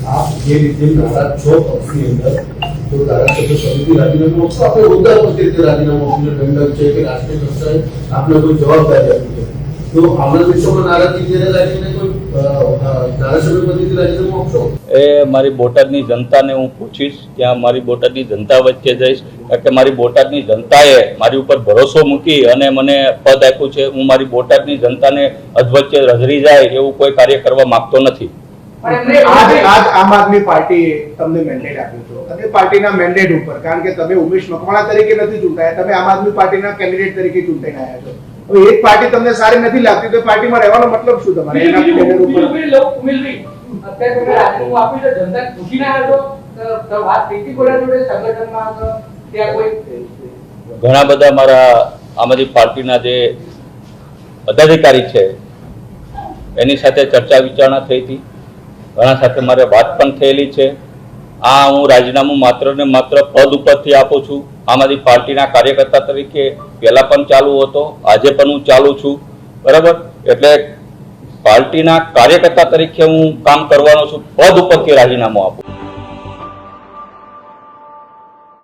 આપ જે રીતે નારાજ છો પક્ષની અંદર તો ધારાસભ્ય સમિતિ રાજીનામું આપશો, આપણે હોદ્દા પરથી રીતે રાજીનામું આપીને દંડક છે કે રાષ્ટ્રીય કક્ષાએ આપણે કોઈ જવાબદારી આપી છે, તો આવનાર દિવસોમાં નારાજગી જ્યારે લાગીને કોઈ ધારાસભ્ય પદેથી રાજીનામું આપશો? એ મારી બોટાદની જનતાને હું પૂછીશ, ત્યાં મારી બોટાદની જનતા વચ્ચે જઈશ, કારણ કે મારી બોટાદની જનતાએ મારી ઉપર ભરોસો મૂકી અને મને પદ આપ્યું છે. હું મારી બોટાદની જનતાને અધવચ્ચે રઝળી જાય એવું કોઈ કાર્ય કરવા માંગતો નથી. આજ આમ આદમી પાર્ટીએ તમને મેન્ડેટ આપ્યું છે અને પાર્ટીના મેન્ડેટ ઉપર, કારણ કે તમે ઉમેશ મકવાણા તરીકે નથી ચૂંટાયા, તમે આમ આદમી પાર્ટીના કેન્ડિડેટ તરીકે ચૂંટાઈને આવ્યા છો. હવે એક પાર્ટી તમને સારી નથી લાગતી તો પાર્ટીમાં રહેવાનો મતલબ શું તમારે? એના બેનર ઉપર ઘણા બધા મારા આમ આદમી પાર્ટીના જે પદાધિકારી છે એની સાથે ચર્ચા વિચારણા થઈ હતી, ઘણા સાથે મારે વાત પણ થયેલી છે. આ હું રાજીનામું માત્ર ને માત્ર પદ ઉપરથી આપું છું. આમ આદમી પાર્ટીના કાર્યકર્તા તરીકે પહેલા પણ ચાલુ હતો, આજે પણ હું ચાલુ છું, બરાબર. એટલે પાર્ટીના કાર્યકર્તા તરીકે હું કામ કરવાનો છું, પદ ઉપરથી રાજીનામું આપું.